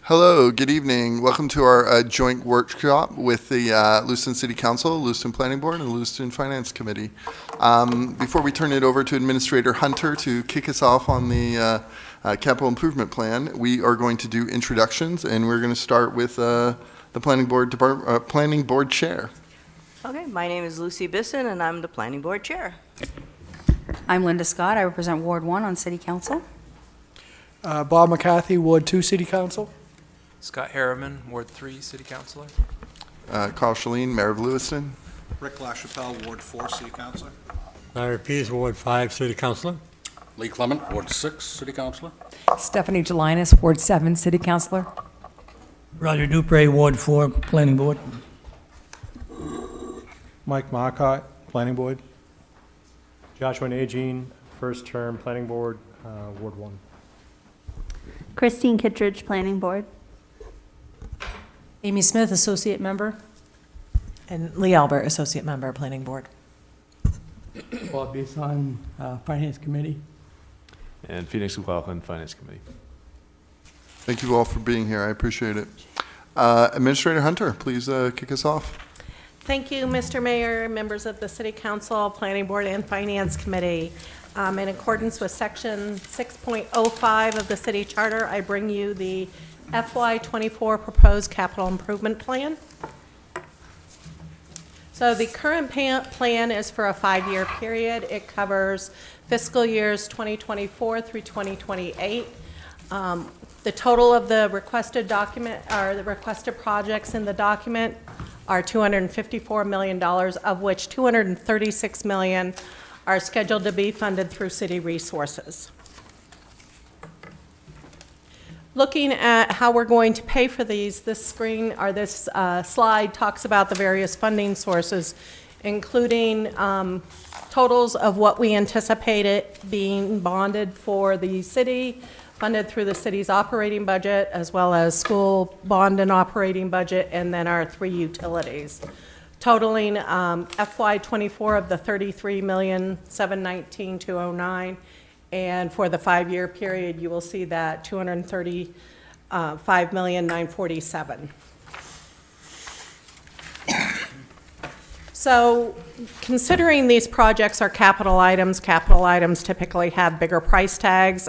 Hello, good evening. Welcome to our joint workshop with the Lewiston City Council, Lewiston Planning Board, and Lewiston Finance Committee. Before we turn it over to Administrator Hunter to kick us off on the capital improvement plan, we are going to do introductions, and we're going to start with the Planning Board Chair. Okay, my name is Lucy Bisson, and I'm the Planning Board Chair. I'm Linda Scott. I represent Ward 1 on City Council. Bob McCarthy, Ward 2 City Council. Scott Harriman, Ward 3 City Councilor. Carl Shalene, Mayor of Lewiston. Rick LaChapelle, Ward 4 City Councilor. Larry Pease, Ward 5 City Councilor. Lee Clement, Ward 6 City Councilor. Stephanie Gelinas, Ward 7 City Councilor. Roger Dupre, Ward 4, Planning Board. Mike Marcotte, Planning Board. Joshua Najin, first term Planning Board, Ward 1. Christine Kittredge, Planning Board. Amy Smith, Associate Member. And Lee Albert, Associate Member, Planning Board. Bob Bisson, Finance Committee. And Phoenix McLaughlin, Finance Committee. Thank you all for being here. I appreciate it. Administrator Hunter, please kick us off. Thank you, Mr. Mayor, members of the City Council, Planning Board, and Finance Committee. In accordance with Section 6.05 of the City Charter, I bring you the FY24 Proposed Capital Improvement Plan. So the current plan is for a 5-year period. It covers fiscal years 2024 through 2028. The total of the requested document, or the requested projects in the document, are $254 million, of which $236 million are scheduled to be funded through city resources. Looking at how we're going to pay for these, this screen or this slide talks about the various funding sources, including totals of what we anticipated being bonded for the city, funded through the city's operating budget, as well as school bond and operating budget, and then our 3 utilities. Totaling FY24 of the $33,719,209, and for the 5-year period, you will see that $235,947,000. So, considering these projects are capital items typically have bigger price tags.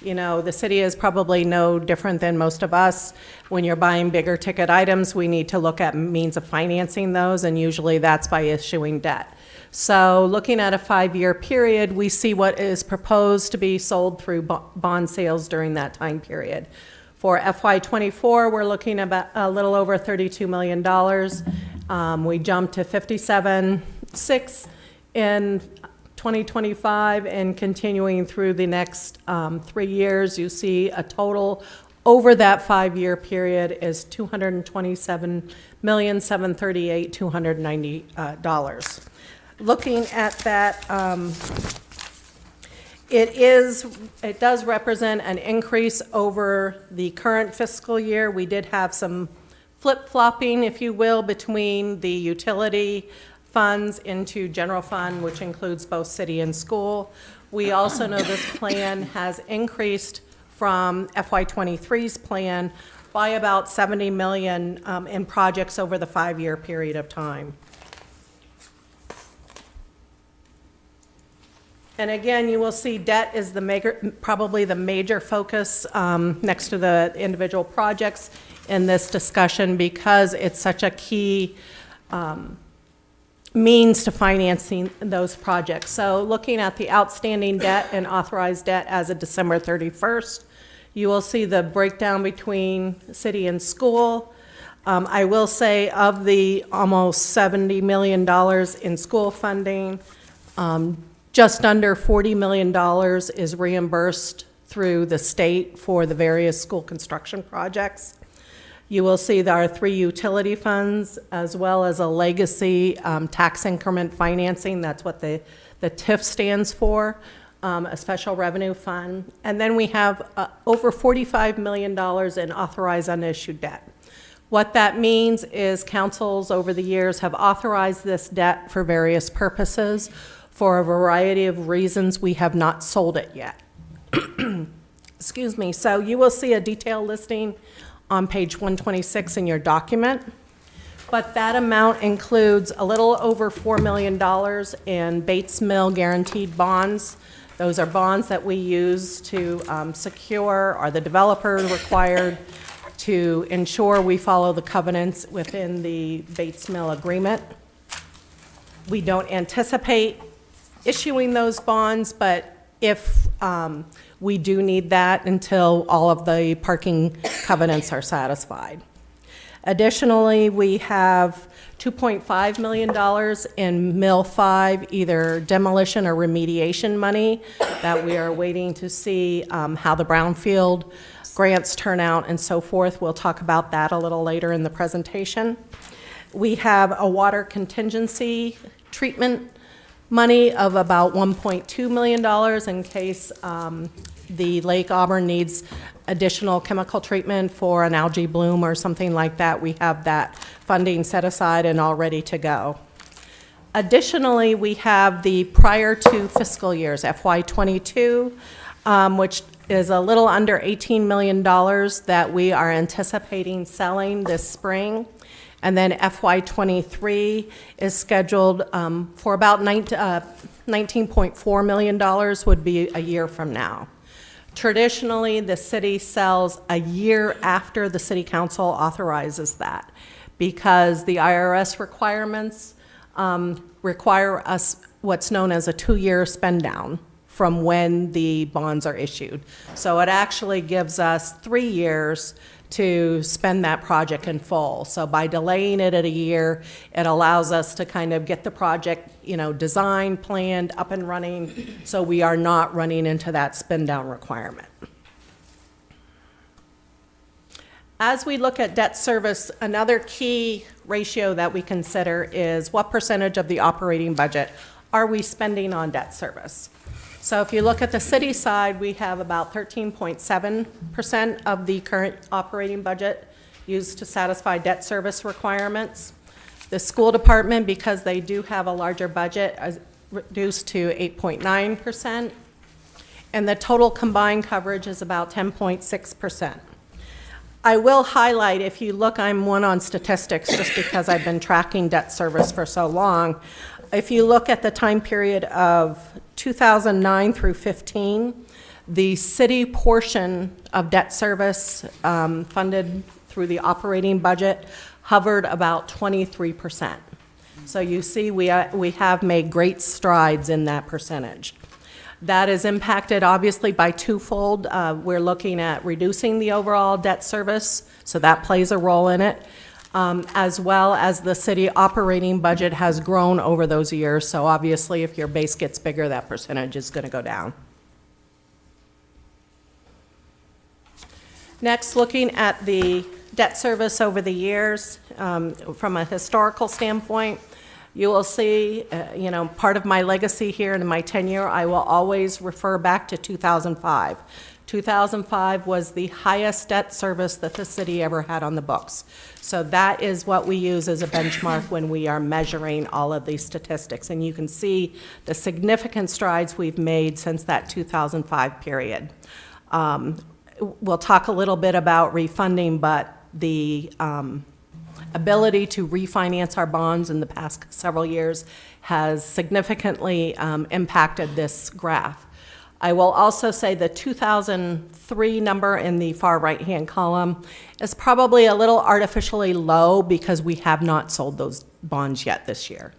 You know, the city is probably no different than most of us. When you're buying bigger ticket items, we need to look at means of financing those, and usually that's by issuing debt. So looking at a 5-year period, we see what is proposed to be sold through bond sales during that time period. For FY24, we're looking about a little over $32 million. We jumped to $57.6 in 2025, and continuing through the next 3 years, you see a total over that 5-year period is $227,738,290. Looking at that, it does represent an increase over the current fiscal year. We did have some flip-flopping, if you will, between the utility funds into general fund, which includes both city and school. We also know this plan has increased from FY23's plan by about $70 million in projects over the 5-year period of time. And again, you will see debt is probably the major focus next to the individual projects in this discussion, because it's such a key means to financing those projects. So looking at the outstanding debt and authorized debt as of December 31st, you will see the breakdown between city and school. I will say, of the almost $70 million in school funding, just under $40 million is reimbursed through the state for the various school construction projects. You will see our 3 utility funds, as well as a legacy tax increment financing. That's what the TIF stands for, a special revenue fund. And then we have over $45 million in authorized unissued debt. What that means is councils over the years have authorized this debt for various purposes. For a variety of reasons, we have not sold it yet. Excuse me. So you will see a detailed listing on page 126 in your document. But that amount includes a little over $4 million in Bates Mill guaranteed bonds. Those are bonds that we use to secure, or the developer required to ensure we follow the covenants within the Bates Mill agreement. We don't anticipate issuing those bonds, but if we do need that until all of the parking covenants are satisfied. Additionally, we have $2.5 million in Mill 5, either demolition or remediation money, that we are waiting to see how the brownfield grants turn out and so forth. We'll talk about that a little later in the presentation. We have a water contingency treatment money of about $1.2 million in case the Lake Auburn needs additional chemical treatment for an algae bloom or something like that. We have that funding set aside and all ready to go. Additionally, we have the prior two fiscal years, FY22, which is a little under $18 million that we are anticipating selling this spring. And then FY23 is scheduled for about $19.4 million, would be a year from now. Traditionally, the city sells a year after the city council authorizes that, because the IRS requirements require us what's known as a 2-year spend down from when the bonds are issued. So it actually gives us 3 years to spend that project in full. So by delaying it at a year, it allows us to kind of get the project, designed, planned, up and running, so we are not running into that spend down requirement. As we look at debt service, another key ratio that we consider is what percentage of the operating budget are we spending on debt service? So if you look at the city side, we have about 13.7% of the current operating budget used to satisfy debt service requirements. The school department, because they do have a larger budget, is reduced to 8.9%. And the total combined coverage is about 10.6%. I will highlight, if you look, I'm one on statistics just because I've been tracking debt service for so long. If you look at the time period of 2009 through 15, the city portion of debt service funded through the operating budget hovered about 23%. So you see we have made great strides in that percentage. That is impacted obviously by twofold. We're looking at reducing the overall debt service, so that plays a role in it, as well as the city operating budget has grown over those years. So obviously if your base gets bigger, that percentage is going to go down. Next, looking at the debt service over the years, from a historical standpoint, you will see, part of my legacy here in my tenure, I will always refer back to 2005. 2005 was the highest debt service that the city ever had on the books. So that is what we use as a benchmark when we are measuring all of these statistics. And you can see the significant strides we've made since that 2005 period. We'll talk a little bit about refunding, but the ability to refinance our bonds in the past several years has significantly impacted this graph. I will also say the 2003 number in the far right-hand column is probably a little artificially low because we have not sold those bonds yet this year.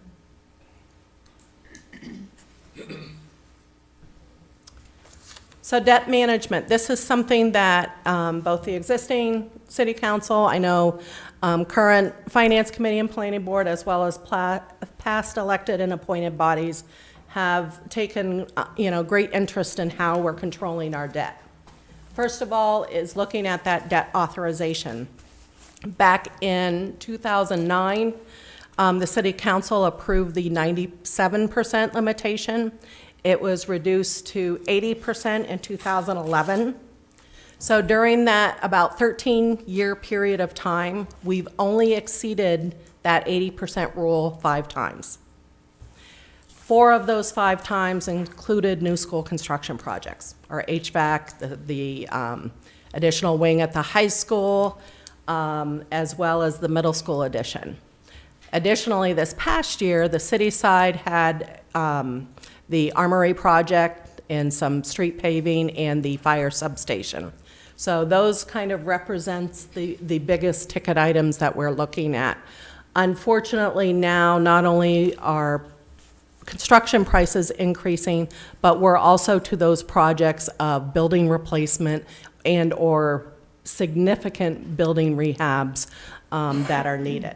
So debt management, this is something that both the existing city council, I know current finance committee and planning board, as well as past elected and appointed bodies have taken great interest in how we're controlling our debt. First of all is looking at that debt authorization. Back in 2009, the city council approved the 97% limitation. It was reduced to 80% in 2011. So during that about 13-year period of time, we've only exceeded that 80% rule 5 times. 4 of those 5 times included new school construction projects, or HVAC, the additional wing at the high school, as well as the middle school addition. Additionally, this past year, the city side had the Armory project and some street paving and the fire substation. So those kind of represents the biggest ticket items that we're looking at. Unfortunately, now not only are construction prices increasing, but we're also to those projects of building replacement and or significant building rehabs that are needed.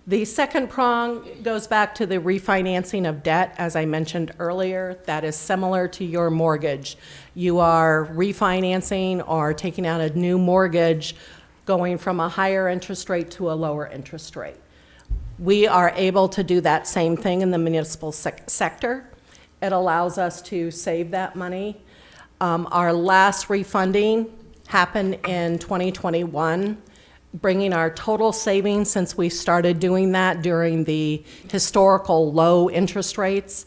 The second prong goes back to the refinancing of debt, as I mentioned earlier. That is similar to your mortgage. You are refinancing or taking out a new mortgage, going from a higher interest rate to a lower interest rate. We are able to do that same thing in the municipal sector. It allows us to save that money. Our last refunding happened in 2021, bringing our total savings since we started doing that during the historical low interest rates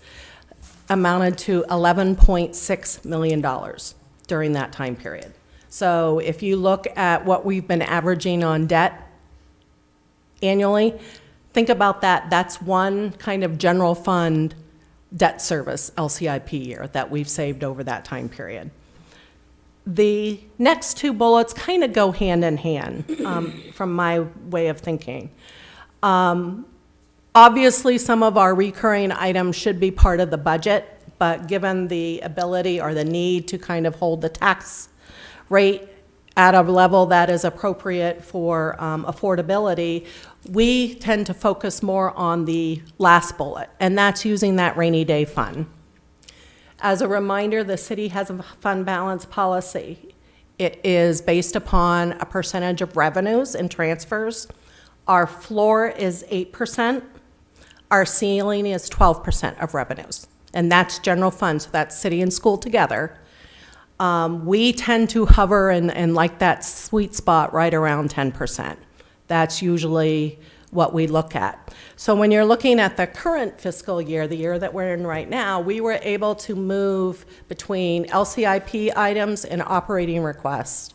amounted to $11.6 million during that time period. So if you look at what we've been averaging on debt annually, think about that. That's one kind of general fund debt service LCIP year that we've saved over that time period. The next 2 bullets kind of go hand in hand from my way of thinking. Obviously, some of our recurring items should be part of the budget, but given the ability or the need to kind of hold the tax rate at a level that is appropriate for affordability, we tend to focus more on the last bullet, and that's using that rainy day fund. As a reminder, the city has a fund balance policy. It is based upon a percentage of revenues and transfers. Our floor is 8%. Our ceiling is 12% of revenues, and that's general fund, so that's city and school together. We tend to hover and like that sweet spot right around 10%. That's usually what we look at. So when you're looking at the current fiscal year, the year that we're in right now, we were able to move between LCIP items and operating requests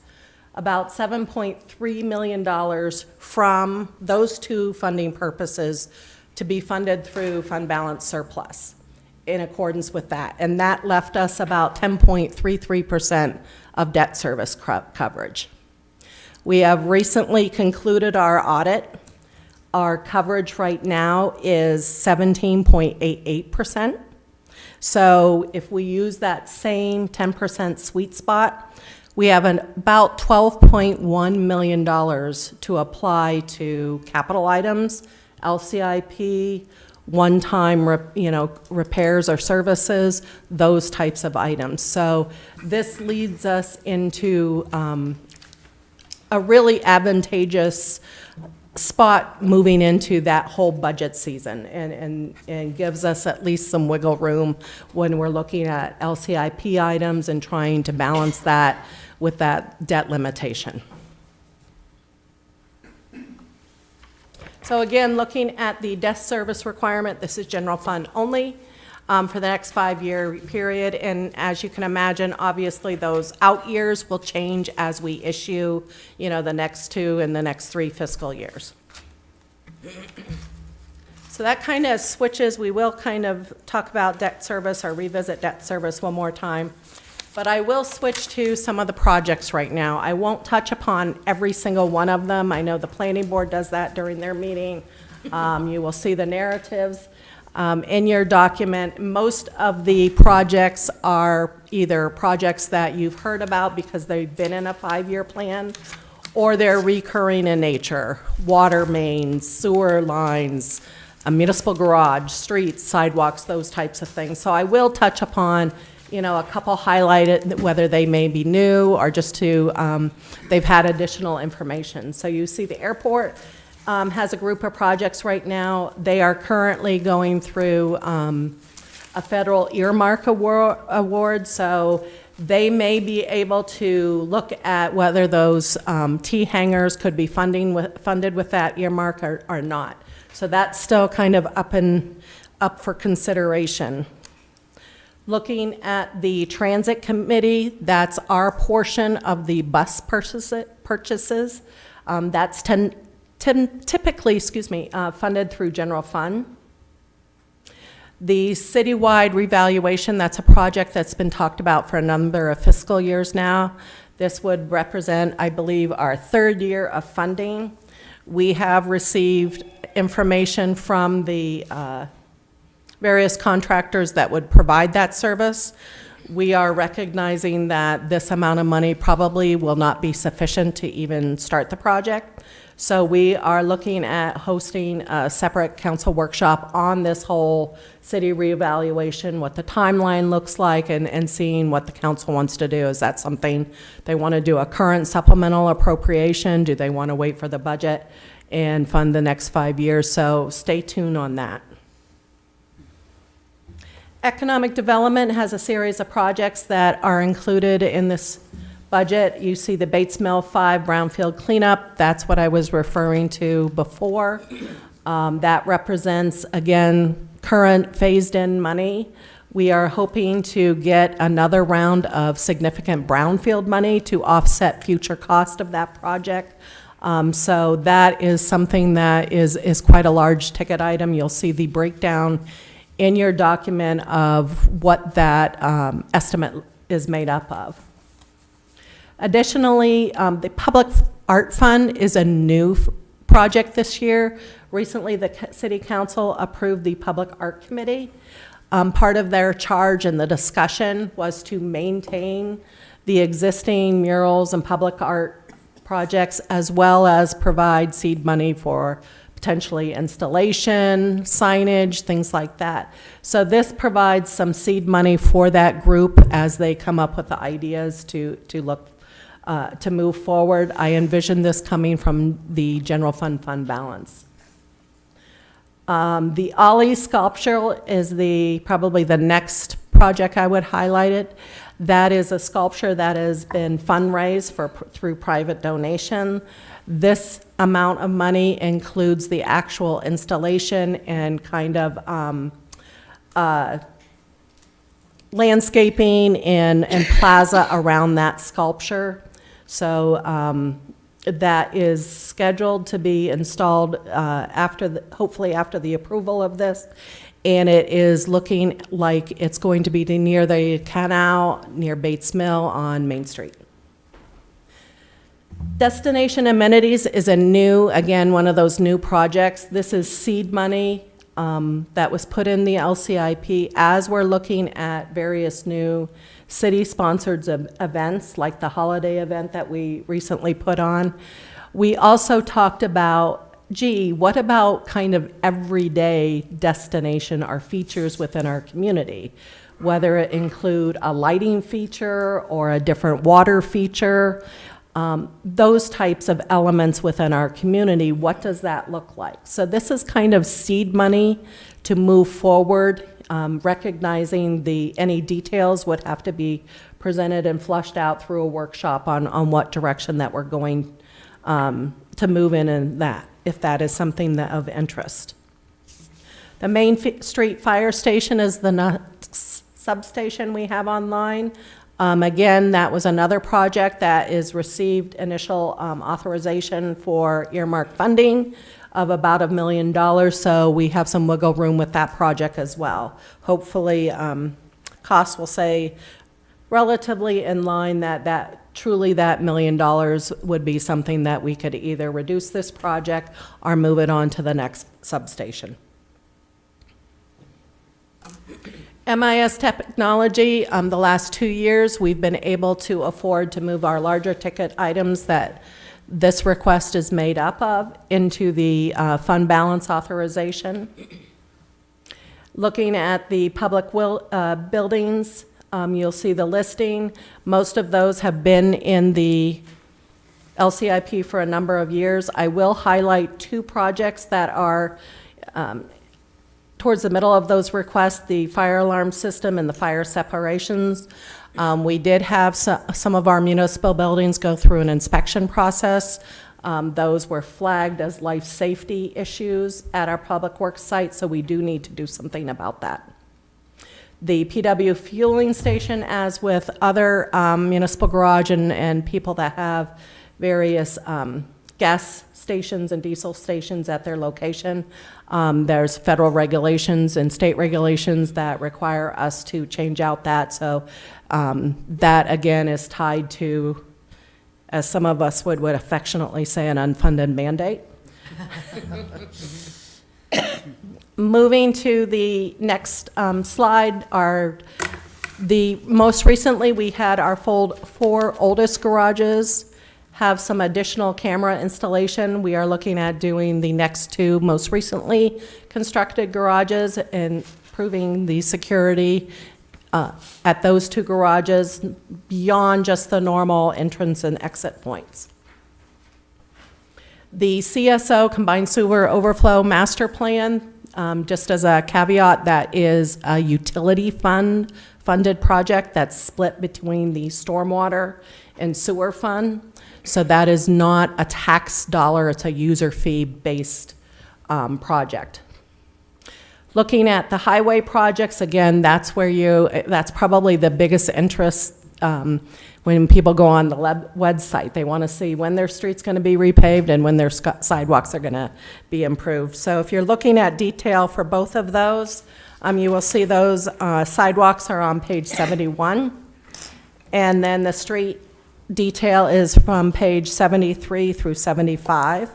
about $7.3 million from those 2 funding purposes to be funded through fund balance surplus in accordance with that. And that left us about 10.33% of debt service coverage. We have recently concluded our audit. Our coverage right now is 17.88%. So if we use that same 10% sweet spot, we have about $12.1 million to apply to capital items, LCIP, one-time repairs or services, those types of items. So this leads us into a really advantageous spot moving into that whole budget season and gives us at least some wiggle room when we're looking at LCIP items and trying to balance that with that debt limitation. So again, looking at the debt service requirement, this is general fund only for the next 5-year period. And as you can imagine, obviously those out years will change as we issue, the next 2 and the next 3 fiscal years. So that kind of switches. We will kind of talk about debt service or revisit debt service one more time. But I will switch to some of the projects right now. I won't touch upon every single one of them. I know the planning board does that during their meeting. You will see the narratives in your document. Most of the projects are either projects that you've heard about because they've been in a 5-year plan, or they're recurring in nature. Water mains, sewer lines, a municipal garage, streets, sidewalks, those types of things. So I will touch upon a couple highlighted, whether they may be new or just they've had additional information. So you see the airport has a group of projects right now. They are currently going through a federal earmark award, so they may be able to look at whether those T hangars could be funded with that earmark or not. So that's still kind of up in up for consideration. Looking at the transit committee, that's our portion of the bus purchases. That's typically, funded through general fund. The citywide revaluation, that's a project that's been talked about for a number of fiscal years now. This would represent, I believe, our third year of funding. We have received information from the various contractors that would provide that service. We are recognizing that this amount of money probably will not be sufficient to even start the project. So we are looking at hosting a separate council workshop on this whole city reevaluation, what the timeline looks like, and seeing what the council wants to do. Is that something they want to do, a current supplemental appropriation? Do they want to wait for the budget and fund the next 5 years? So stay tuned on that. Economic development has a series of projects that are included in this budget. You see the Bates Mill 5 brownfield cleanup. That's what I was referring to before. That represents, again, current phased-in money. We are hoping to get another round of significant brownfield money to offset future cost of that project. So that is something that is quite a large ticket item. You'll see the breakdown in your document of what that estimate is made up of. Additionally, the Public Art Fund is a new project this year. Recently, the City Council approved the Public Art Committee. Part of their charge and the discussion was to maintain the existing murals and public art projects, as well as provide seed money for potentially installation, signage, things like that. So this provides some seed money for that group as they come up with the ideas to look to move forward. I envision this coming from the general fund balance. The Ollie sculpture is probably the next project I would highlight it. That is a sculpture that has been fundraised through private donation. This amount of money includes the actual installation and kind of landscaping and plaza around that sculpture. So that is scheduled to be installed hopefully after the approval of this. And it is looking like it's going to be near the canal, near Bates Mill on Main Street. Destination Amenities is again, one of those new projects. This is seed money that was put in the LCIP as we're looking at various new city-sponsored events, like the holiday event that we recently put on. We also talked about, what about kind of everyday destination or features within our community? Whether it include a lighting feature or a different water feature, those types of elements within our community, what does that look like? So this is kind of seed money to move forward, recognizing any details would have to be presented and flushed out through a workshop on what direction that we're going to move in that, if that is something of interest. The Main Street Fire Station is the next substation we have online. Again, that was another project that is received initial authorization for earmark funding of about $1 million, so we have some wiggle room with that project as well. Hopefully, costs will stay relatively in line, that truly that $1 million would be something that we could either reduce this project or move it on to the next substation. MIS technology, the last 2 years, we've been able to afford to move our larger ticket items that this request is made up of into the fund balance authorization. Looking at the public buildings, you'll see the listing. Most of those have been in the LCIP for a number of years. I will highlight 2 projects that are towards the middle of those requests, the fire alarm system and the fire separations. We did have some of our municipal buildings go through an inspection process. Those were flagged as life safety issues at our public works site, so we do need to do something about that. The PW fueling station, as with other municipal garage and people that have various gas stations and diesel stations at their location, there's federal regulations and state regulations that require us to change out that. So that, again, is tied to, as some of us would affectionately say, an unfunded mandate. Moving to the next slide, most recently we had our 4 oldest garages have some additional camera installation. We are looking at doing the next 2 most recently constructed garages and improving the security at those 2 garages beyond just the normal entrance and exit points. The CSO, Combined Sewer Overflow Master Plan, just as a caveat, that is a utility funded project that's split between the stormwater and sewer fund. So that is not a tax dollar, it's a user fee based project. Looking at the highway projects, again, that's probably the biggest interest when people go on the website. They want to see when their street's going to be repaved and when their sidewalks are going to be improved. So if you're looking at detail for both of those, you will see those sidewalks are on page 71. And then the street detail is from page 73 through 75.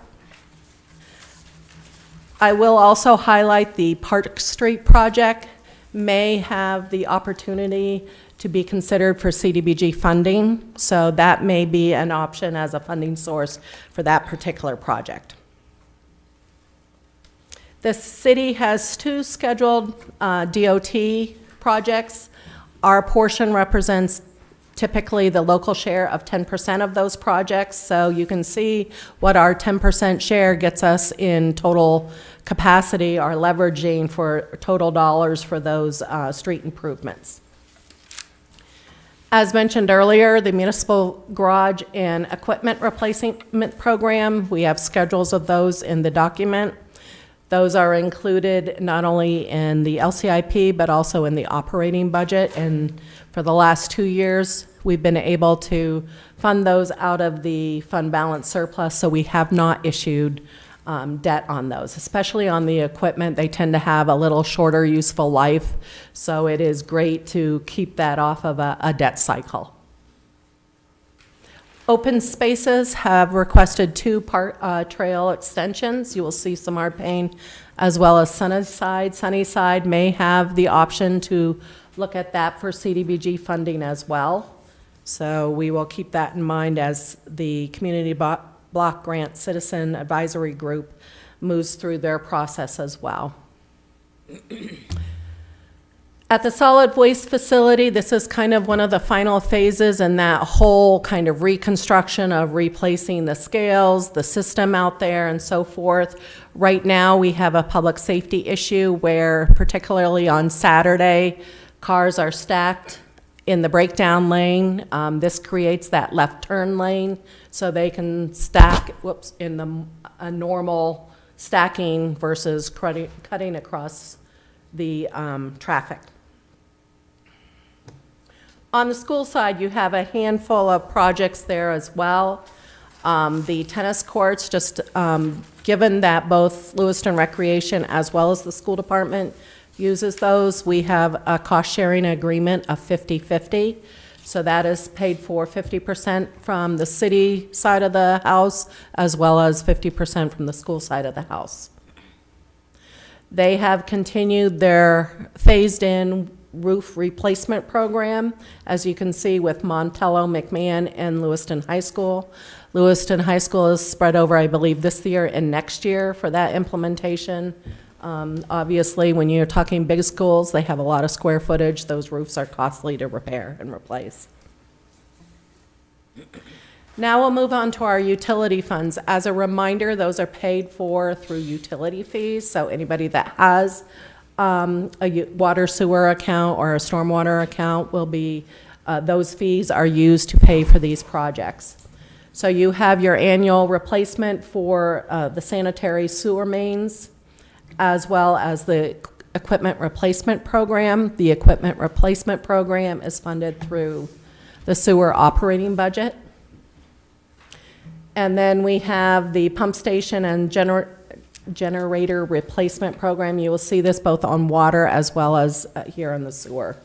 I will also highlight the Park Street project may have the opportunity to be considered for CDBG funding, so that may be an option as a funding source for that particular project. The city has 2 scheduled DOT projects. Our portion represents typically the local share of 10% of those projects, so you can see what our 10% share gets us in total capacity, our leveraging for total dollars for those street improvements. As mentioned earlier, the municipal garage and equipment replacement program, we have schedules of those in the document. Those are included not only in the LCIP, but also in the operating budget. And for the last 2 years, we've been able to fund those out of the fund balance surplus, so we have not issued debt on those, especially on the equipment. They tend to have a little shorter useful life, so it is great to keep that off of a debt cycle. Open Spaces have requested 2 trail extensions. You will see Samar Payne as well as Sunnyside. Sunnyside may have the option to look at that for CDBG funding as well. So we will keep that in mind as the Community Block Grant Citizen Advisory Group moves through their process as well. At the solid waste facility, this is kind of one of the final phases in that whole kind of reconstruction of replacing the scales, the system out there, and so forth. Right now, we have a public safety issue where, particularly on Saturday, cars are stacked in the breakdown lane. This creates that left turn lane, so they can stack, in a normal stacking versus cutting across the traffic. On the school side, you have a handful of projects there as well. The tennis courts, just given that both Lewiston Recreation as well as the school department uses those, we have a cost-sharing agreement of 50-50. So that is paid for 50% from the city side of the house as well as 50% from the school side of the house. They have continued their phased-in roof replacement program, as you can see with Montello, McMahon, and Lewiston High School. Lewiston High School is spread over, I believe, this year and next year for that implementation. Obviously, when you're talking big schools, they have a lot of square footage. Those roofs are costly to repair and replace. Now we'll move on to our utility funds. As a reminder, those are paid for through utility fees, so anybody that has a water sewer account or a stormwater account will be, those fees are used to pay for these projects. So you have your annual replacement for the sanitary sewer mains, as well as the equipment replacement program. The equipment replacement program is funded through the sewer operating budget. And then we have the pump station and generator replacement program. You will see this both on water as well as here on the sewer.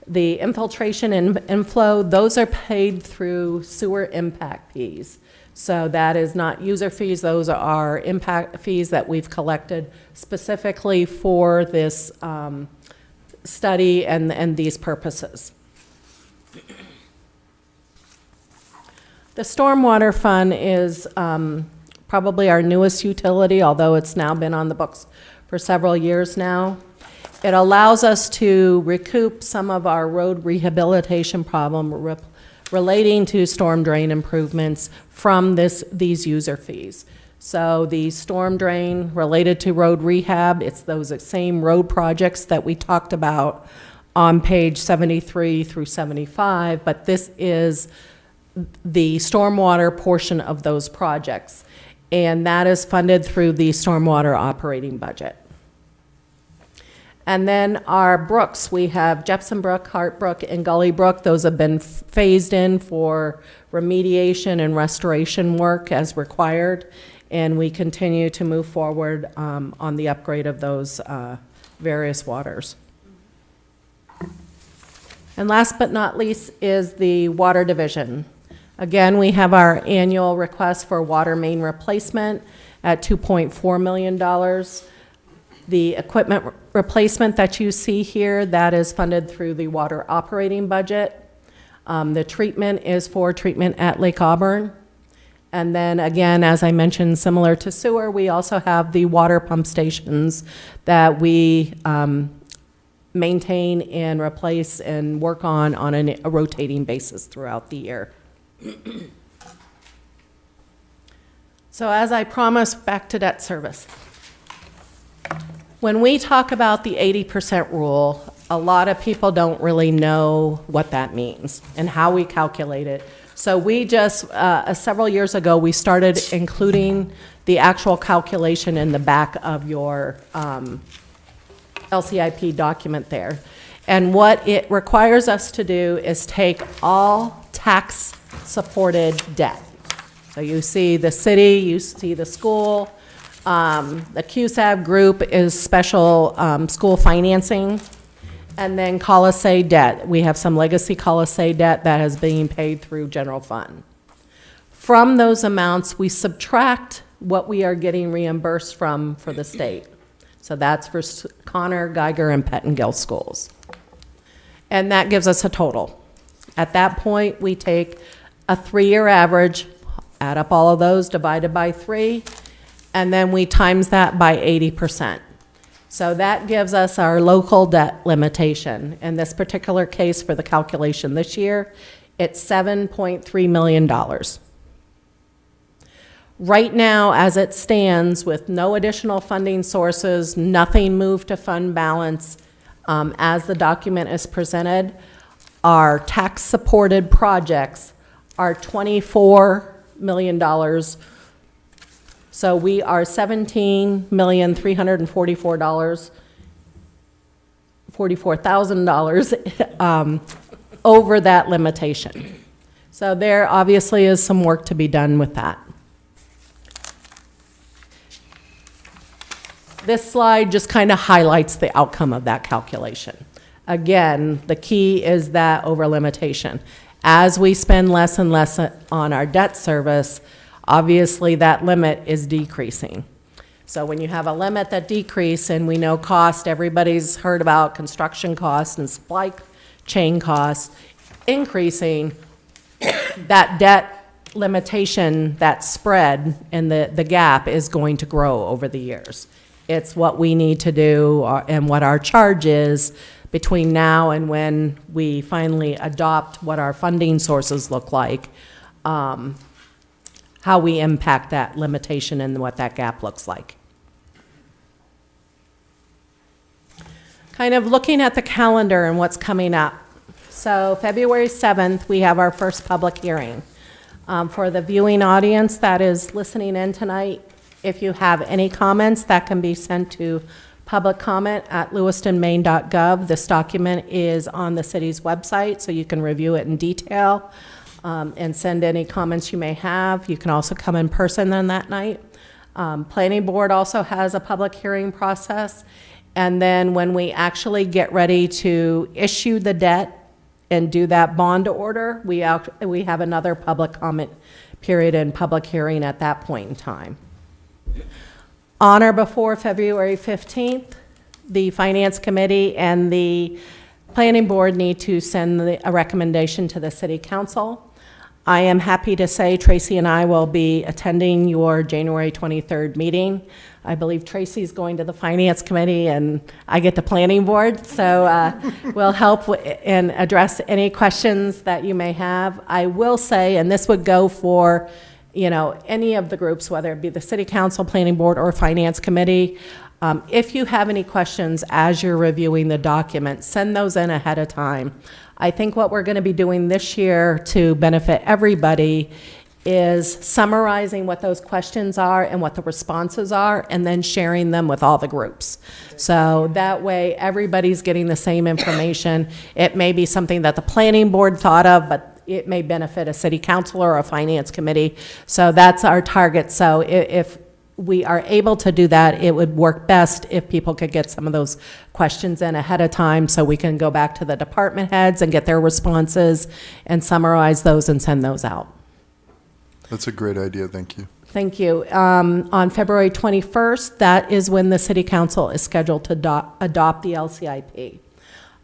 The infiltration and inflow, those are paid through sewer impact fees. So that is not user fees, those are impact fees that we've collected specifically for this study and these purposes. The stormwater fund is probably our newest utility, although it's now been on the books for several years now. It allows us to recoup some of our road rehabilitation problem relating to storm drain improvements from these user fees. So the storm drain related to road rehab, it's those same road projects that we talked about on page 73 through 75, but this is the stormwater portion of those projects, and that is funded through the stormwater operating budget. And then our brooks, we have Jepson Brook, Hart Brook, and Gully Brook. Those have been phased in for remediation and restoration work as required, and we continue to move forward on the upgrade of those various waters. And last but not least is the water division. Again, we have our annual request for water main replacement at $2.4 million. The equipment replacement that you see here, that is funded through the water operating budget. The treatment is for treatment at Lake Auburn. And then again, as I mentioned, similar to sewer, we also have the water pump stations that we maintain and replace and work on a rotating basis throughout the year. So as I promised, back to debt service. When we talk about the 80% rule, a lot of people don't really know what that means and how we calculate it. So we just, several years ago, we started including the actual calculation in the back of your LCIP document there. And what it requires us to do is take all tax-supported debt. So you see the city, you see the school. The QSAB group is special school financing. And then Colisée debt. We have some legacy Colisée debt that is being paid through general fund. From those amounts, we subtract what we are getting reimbursed from for the state. So that's for Connor, Geiger, and Pettingill schools. And that gives us a total. At that point, we take a 3-year average, add up all of those, divided by 3, and then we times that by 80%. So that gives us our local debt limitation. In this particular case for the calculation this year, it's $7.3 million. Right now, as it stands, with no additional funding sources, nothing moved to fund balance, as the document is presented, our tax-supported projects are $24 million. So we are $44,000 over that limitation. So there obviously is some work to be done with that. This slide just kind of highlights the outcome of that calculation. Again, the key is that over limitation. As we spend less and less on our debt service, obviously that limit is decreasing. So when you have a limit that decreases, and we know cost, everybody's heard about construction costs and supply chain costs increasing, that debt limitation, that spread and the gap is going to grow over the years. It's what we need to do and what our charge is between now and when we finally adopt what our funding sources look like, how we impact that limitation and what that gap looks like. Kind of looking at the calendar and what's coming up. So February 7th, we have our first public hearing. For the viewing audience that is listening in tonight, if you have any comments, that can be sent to public comment at lewistonmaine.gov. This document is on the city's website, so you can review it in detail and send any comments you may have. You can also come in person then that night. Planning board also has a public hearing process. And then when we actually get ready to issue the debt and do that bond order, we have another public comment period and public hearing at that point in time. On or before February 15th, the Finance Committee and the Planning Board need to send a recommendation to the City Council. I am happy to say Tracy and I will be attending your January 23rd meeting. I believe Tracy's going to the Finance Committee and I get the Planning Board, so we'll help and address any questions that you may have. I will say, and this would go for any of the groups, whether it be the City Council, Planning Board, or Finance Committee, if you have any questions as you're reviewing the document, send those in ahead of time. I think what we're going to be doing this year to benefit everybody is summarizing what those questions are and what the responses are, and then sharing them with all the groups. So that way, everybody's getting the same information. It may be something that the Planning Board thought of, but it may benefit a City Council or a Finance Committee. So that's our target. So if we are able to do that, it would work best if people could get some of those questions in ahead of time so we can go back to the department heads and get their responses and summarize those and send those out. That's a great idea. Thank you. Thank you. On February 21st, that is when the City Council is scheduled to adopt the LCIP.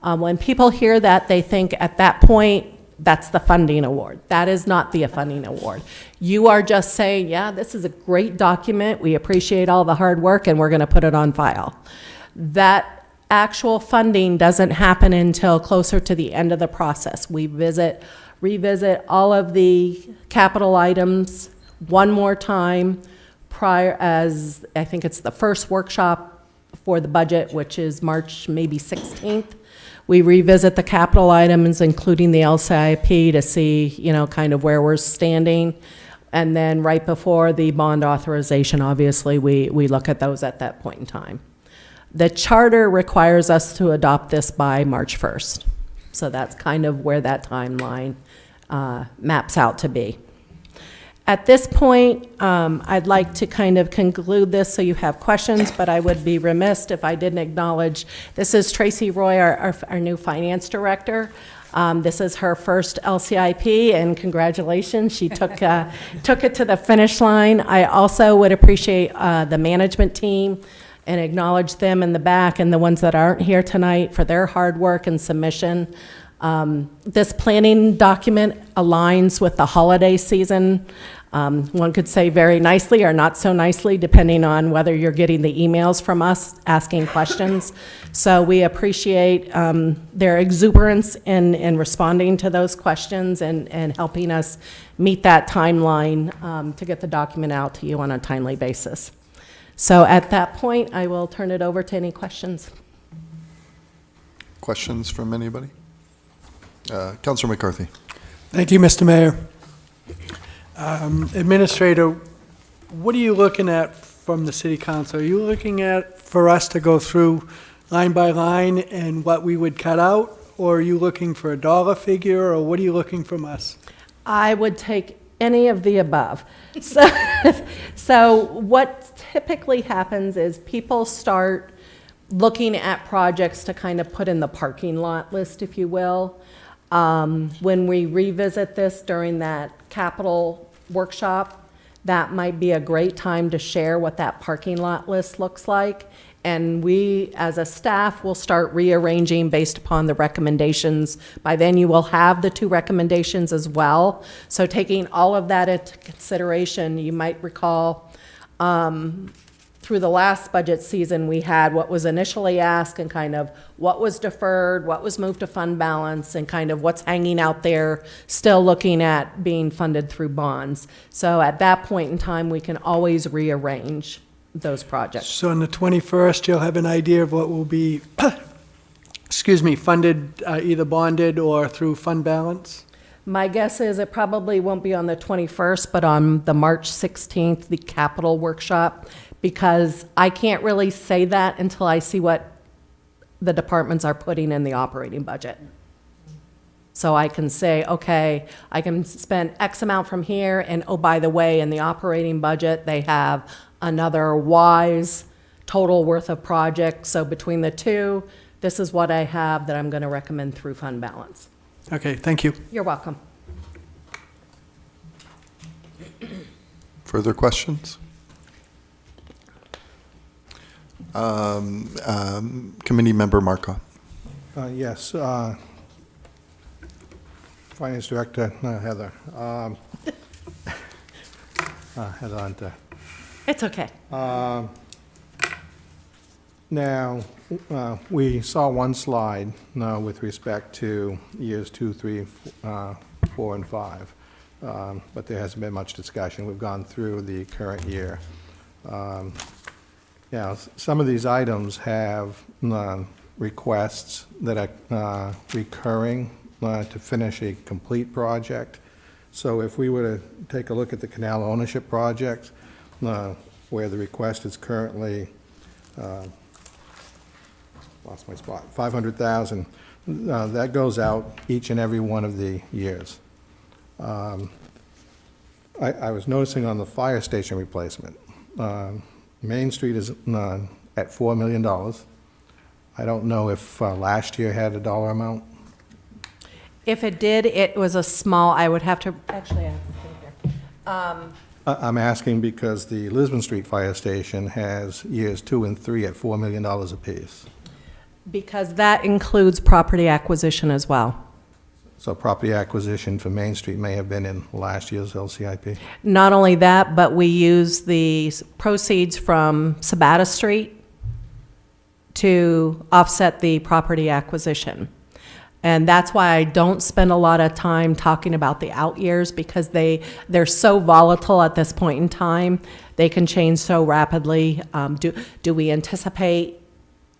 When people hear that, they think at that point, that's the funding award. That is not the funding award. You are just saying, yeah, this is a great document. We appreciate all the hard work and we're going to put it on file. That actual funding doesn't happen until closer to the end of the process. We revisit all of the capital items one more time prior, as I think it's the first workshop for the budget, which is March maybe 16th. We revisit the capital items, including the LCIP, to see, kind of where we're standing. And then right before the bond authorization, obviously, we look at those at that point in time. The charter requires us to adopt this by March 1st. So that's kind of where that timeline maps out to be. At this point, I'd like to kind of conclude this so you have questions, but I would be remiss if I didn't acknowledge, this is Tracy Roy, our new finance director. This is her first LCIP, and congratulations, she took it to the finish line. I also would appreciate the management team and acknowledge them in the back and the ones that aren't here tonight for their hard work and submission. This planning document aligns with the holiday season. One could say very nicely or not so nicely, depending on whether you're getting the emails from us asking questions. So we appreciate their exuberance in responding to those questions and helping us meet that timeline to get the document out to you on a timely basis. So at that point, I will turn it over to any questions. Questions from anybody? Councilor McCarthy. Thank you, Mr. Mayor. Administrator, what are you looking at from the City Council? Are you looking at for us to go through line by line and what we would cut out? Or are you looking for a dollar figure, or what are you looking from us? I would take any of the above. So what typically happens is people start looking at projects to kind of put in the parking lot list, if you will. When we revisit this during that capital workshop, that might be a great time to share what that parking lot list looks like. And we, as a staff, will start rearranging based upon the recommendations. By then, you will have the 2 recommendations as well. So taking all of that into consideration, you might recall through the last budget season, we had what was initially asked and kind of what was deferred, what was moved to fund balance, and kind of what's hanging out there, still looking at being funded through bonds. So at that point in time, we can always rearrange those projects. So on the 21st, you'll have an idea of what will be, funded either bonded or through fund balance? My guess is it probably won't be on the 21st, but on the March 16th, the capital workshop, because I can't really say that until I see what the departments are putting in the operating budget. So I can say, okay, I can spend X amount from here, and oh, by the way, in the operating budget, they have another Y's total worth of projects. So between the two, this is what I have that I'm going to recommend through fund balance. Okay, thank you. You're welcome. Further questions? Committee Member Markov. Yes. Finance Director Heather. Heather Hunter. It's okay. Now, we saw one slide with respect to years 2, 3, 4, and 5, but there hasn't been much discussion. We've gone through the current year. Now, some of these items have requests that are recurring to finish a complete project. So if we were to take a look at the canal ownership project, where the request is currently, lost my spot, $500,000, that goes out each and every one of the years. I was noticing on the fire station replacement, Main Street is at $4 million. I don't know if last year had a dollar amount. If it did, it was a small, I would have to, actually, I have to think here. I'm asking because the Lisbon Street Fire Station has years 2 and 3 at $4 million apiece. Because that includes property acquisition as well. So property acquisition for Main Street may have been in last year's LCIP. Not only that, but we use the proceeds from Sabata Street to offset the property acquisition. And that's why I don't spend a lot of time talking about the out years, because they're so volatile at this point in time. They can change so rapidly. Do we anticipate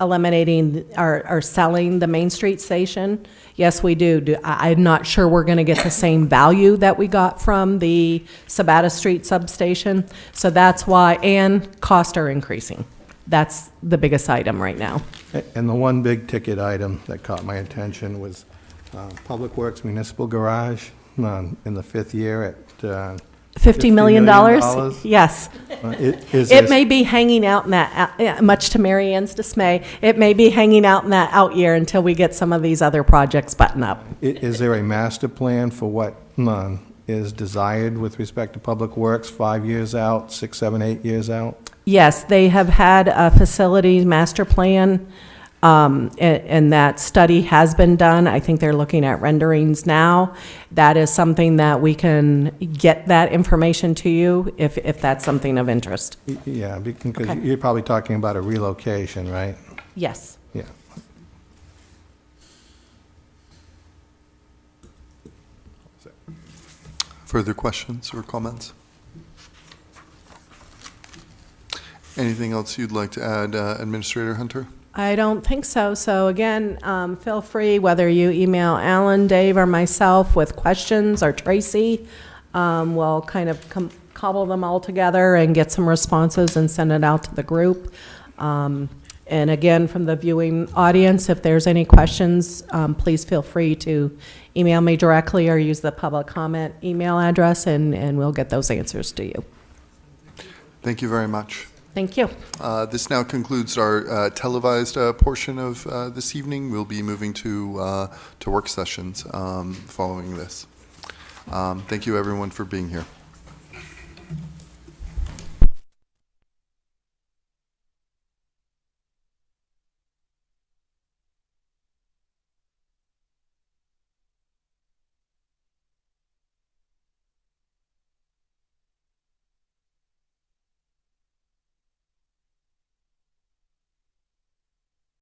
eliminating or selling the Main Street station? Yes, we do. I'm not sure we're going to get the same value that we got from the Sabata Street substation. So that's why, and costs are increasing. That's the biggest item right now. And the one big ticket item that caught my attention was Public Works Municipal Garage in the 5th year at $50 million? Yes. It It may be hanging out in that, much to Mary Ann's dismay, it may be hanging out in that out year until we get some of these other projects buttoned up. Is there a master plan for what is desired with respect to Public Works, 5 years out, 6, 7, 8 years out? Yes, they have had a facilities master plan, and that study has been done. I think they're looking at renderings now. That is something that we can get that information to you if that's something of interest. Yeah, because Okay. you're probably talking about a relocation, right? Yes. Yeah. Further questions or comments? Anything else you'd like to add, Administrator Hunter? I don't think so. So again, feel free, whether you email Alan, Dave, or myself with questions, or Tracy, we'll kind of cobble them all together and get some responses and send it out to the group. And again, from the viewing audience, if there's any questions, please feel free to email me directly or use the public comment email address, and we'll get those answers to you. Thank you very much. Thank you. This now concludes our televised portion of this evening. We'll be moving to work sessions following this. Thank you, everyone, for being here.